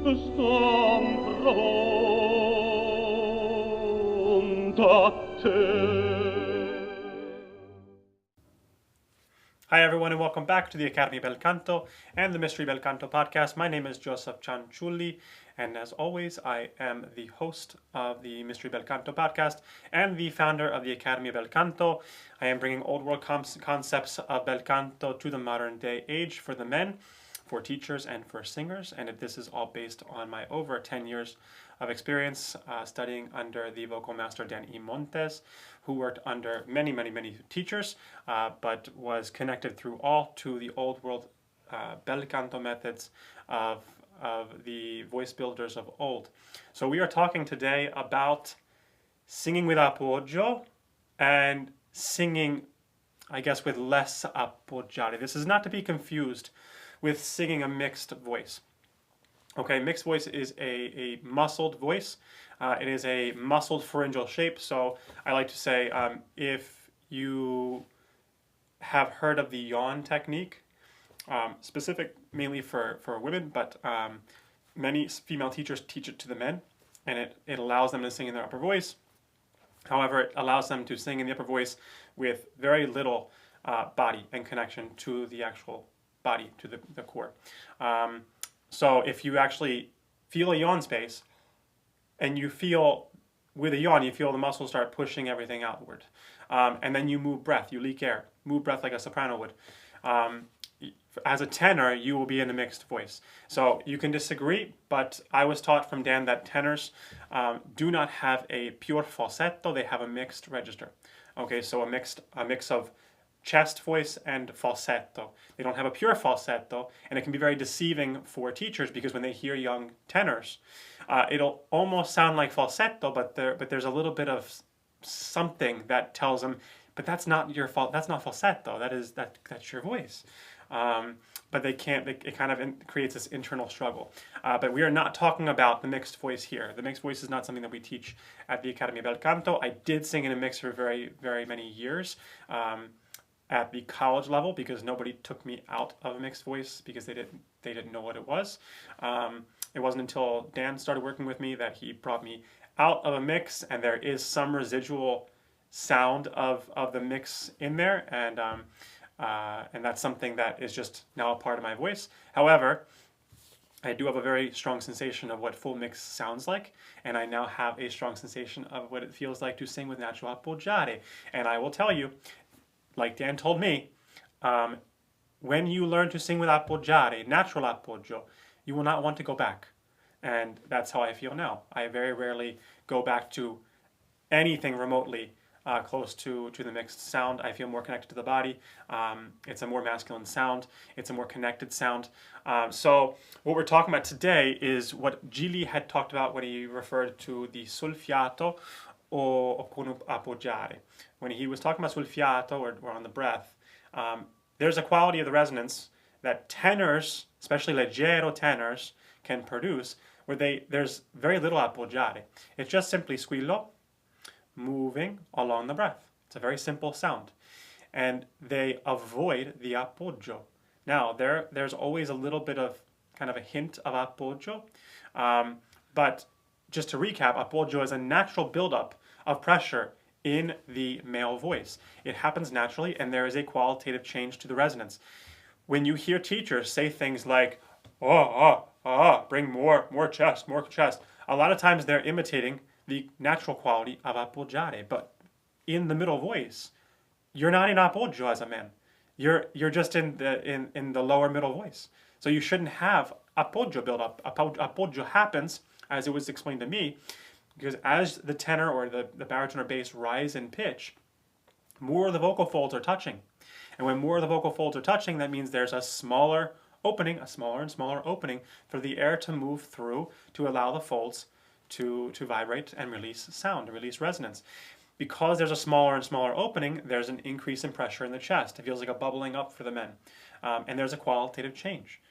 Son pronta a te. Hi everyone and welcome back to the Academy Bel Canto and the Mystery Bel Canto podcast. My name is Joseph Cianciulli, and as always I am the host of the Mystery Bel Canto podcast and the founder of the Academy Bel Canto. I am bringing old world concepts of Bel Canto to the modern day age for the men, for teachers, and for singers, and this is all based on my over 10 years of experience studying under the vocal master Dan E. Montes, who worked under many teachers, but was connected through all to the old world bel canto methods of the voice builders of old. So we are talking today about singing with appoggio and singing, I guess, with less appoggiare. This is not to be confused with singing a mixed voice. Okay, mixed voice is a muscled voice. It is a muscled pharyngeal shape. So I like to say, if you have heard of the yawn technique, specific mainly for women, but many female teachers teach it to the men, and it allows them to sing in their upper voice. However, it allows them to sing in the upper voice with very little body and connection to the actual body, to the core. So if you actually feel a yawn space, and you feel, with a yawn, you feel the muscles start pushing everything outward. And then you move breath, you leak air, move breath like a soprano would. As a tenor, you will be in a mixed voice. So you can disagree, but I was taught from Dan that tenors do not have a pure falsetto, they have a mixed register. Okay, so a mix of chest voice and falsetto. They don't have a pure falsetto, and it can be very deceiving for teachers because when they hear young tenors, it'll almost sound like falsetto, but there's a little bit of something that tells them, but that's not your fault. That's not falsetto. That's your voice. But they can't. It kind of creates this internal struggle. But we are not talking about the mixed voice here. The mixed voice is not something that we teach at the Academy Bel Canto. I did sing in a mix for very many years. At the college level, because nobody took me out of a mixed voice because they didn't know what it was. It wasn't until Dan started working with me that he brought me out of a mix, and there is some residual sound of the mix in there, and that's something that is just now a part of my voice. However, I do have a very strong sensation of what full mix sounds like, and I now have a strong sensation of what it feels like to sing with natural appoggiare. And I will tell you, like Dan told me, when you learn to sing with appoggiare, natural appoggio, you will not want to go back. And that's how I feel now. I very rarely go back to anything remotely close to the mixed sound. I feel more connected to the body. It's a more masculine sound. It's a more connected sound. So what we're talking about today is what Gili had talked about when he referred to the sul fiato o con appoggiare. When he was talking about sul fiato, or on the breath, there's a quality of the resonance that tenors, especially leggero tenors, can produce, where there's very little appoggiare. It's just simply squillo, moving along the breath. It's a very simple sound. And they avoid the appoggio. Now, there's always a little bit of kind of a hint of appoggio, but just to recap, appoggio is a natural buildup of pressure in the male voice. It happens naturally, and there is a qualitative change to the resonance. When you hear teachers say things like, bring more chest, a lot of times they're imitating the natural quality of appoggiare, but in the middle voice, you're not in appoggio as a man. You're just in the lower middle voice. So you shouldn't have appoggio build up. Appoggio happens, as it was explained to me, because as the tenor or the baritone or bass rise in pitch, more of the vocal folds are touching. And when more of the vocal folds are touching, that means there's a smaller opening, a smaller and smaller opening for the air to move through to allow the folds to vibrate and release sound, release resonance. Because there's a smaller and smaller opening, there's an increase in pressure in the chest. It feels like a bubbling up for the men. And there's a qualitative change.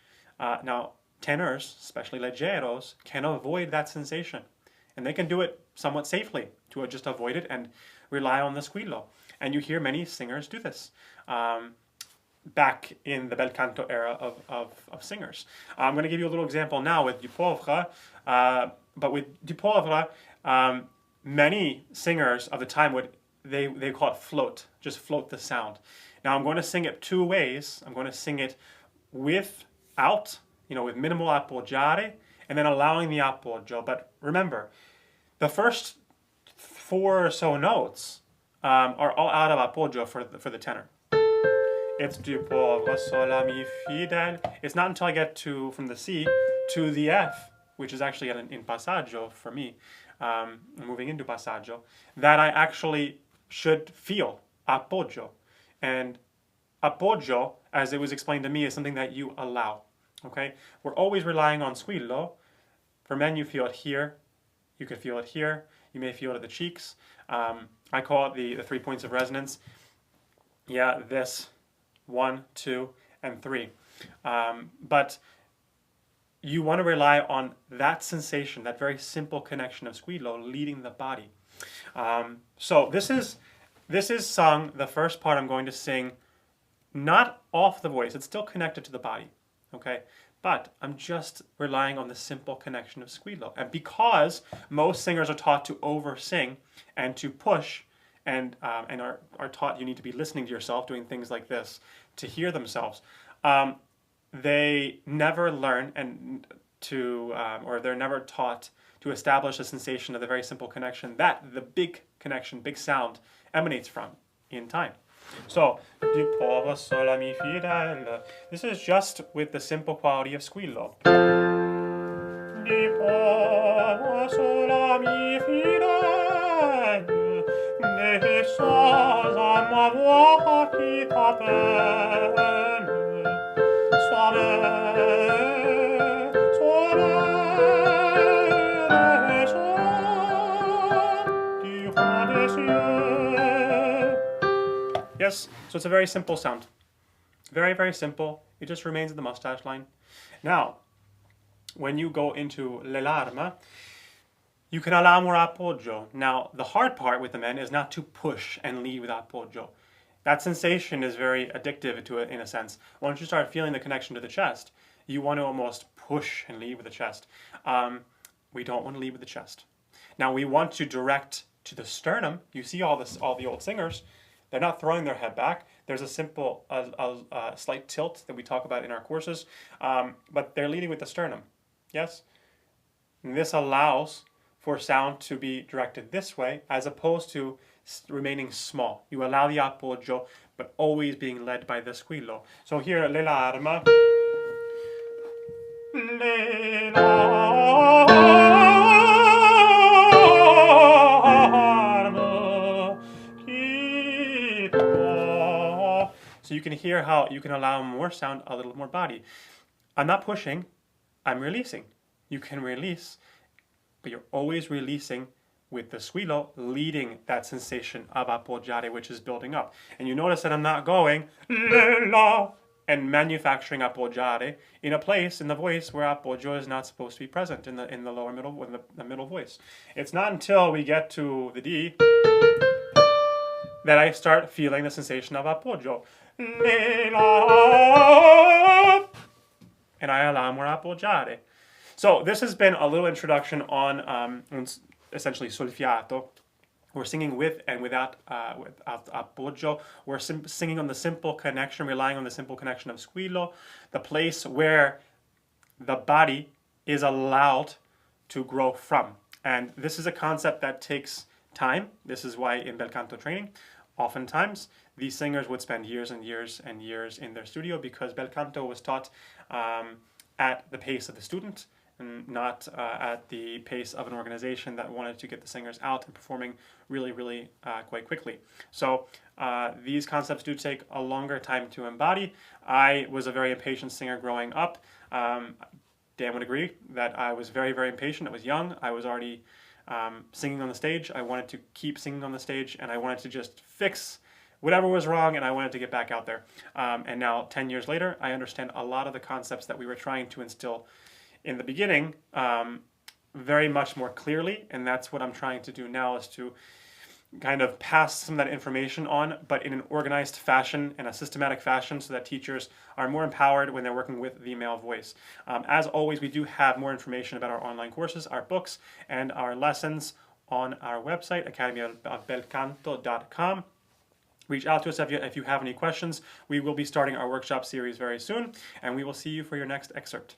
Now, tenors, especially leggeros, can avoid that sensation. And they can do it somewhat safely to just avoid it and rely on the squillo. And you hear many singers do this. back in the bel canto era of singers. I'm going to give you a little example now with Du Pauvre, but with Du Pauvre, many singers of the time they call it float, just float the sound. Now I'm going to sing it two ways. I'm going to sing it without, with minimal appoggiare, and then allowing the appoggio. But remember, the first four or so notes are all out of appoggio for the tenor. It's Du pauvre sol la mi fidèle. It's not until I get from the C to the F, which is actually in passaggio for me, moving into passaggio, that I actually should feel appoggio. And appoggio, as it was explained to me, is something that you allow. Okay, we're always relying on squillo. For men, you feel it here. You can feel it here. You may feel it at the cheeks. I call it the 3 points of resonance. Yeah, this 1, 2, and 3. But you want to rely on that sensation, that very simple connection of squillo leading the body. So this is sung. The first part I'm going to sing, not off the voice. It's still connected to the body. Okay. But I'm just relying on the simple connection of squillo. And because most singers are taught to over-sing and to push and are taught you need to be listening to yourself, doing things like this to hear themselves, they never learn or they're never taught to establish a sensation of the very simple connection that the big connection, big sound emanates from in time. So, Du pauvre sol la mi fidèle. This is just with the simple quality of squillo. Du pauvre sol la mi fidèle, ne sois à ma voix qui t'appelle. Yes, so it's a very simple sound. Very, very simple. It just remains in the mustache line. Now, when you go into le larme, you can allow more appoggio. Now, the hard part with the men is not to push and lead with appoggio. That sensation is very addictive to it in a sense. Once you start feeling the connection to the chest, you want to almost push and lead with the chest. We don't want to lead with the chest. Now, we want to direct to the sternum. You see all the old singers. They're not throwing their head back. There's a simple, slight tilt that we talk about in our courses, but they're leading with the sternum. Yes? And this allows for sound to be directed this way as opposed to remaining small. You allow the appoggio, but always being led by the squillo. So here, le larme. Le larme. So you can hear how you can allow more sound, a little more body. I'm not pushing, I'm releasing. You can release, but you're always releasing with the squillo leading that sensation of appoggiare, which is building up. And you notice that I'm not going la and manufacturing appoggiare in a place in the voice where appoggio is not supposed to be present in the lower middle, in the middle voice. It's not until we get to the D that I start feeling the sensation of appoggio. And I allow more appoggiare. So this has been a little introduction on essentially solfiato. We're singing with and without appoggio. We're singing on the simple connection, relying on the simple connection of squillo, the place where the body is allowed to grow from. And this is a concept that takes time. This is why in bel canto training, oftentimes these singers would spend years and years and years in their studio because bel canto was taught at the pace of the student and not at the pace of an organization that wanted to get the singers out and performing really, really quite quickly. So these concepts do take a longer time to embody. I was a very impatient singer growing up. Dan would agree that I was very, very impatient. I was young. I was already singing on the stage. I wanted to keep singing on the stage, and I wanted to just fix whatever was wrong, and I wanted to get back out there. And now, 10 years later, I understand a lot of the concepts that we were trying to instill in the beginning very much more clearly, and that's what I'm trying to do now, is to kind of pass some of that information on, but in an organized fashion and a systematic fashion so that teachers are more empowered when they're working with the male voice. As always, we do have more information about our online courses, our books, and our lessons on our website, academyofbelcanto.com. Reach out to us if you have any questions. We will be starting our workshop series very soon, and we will see you for your next excerpt.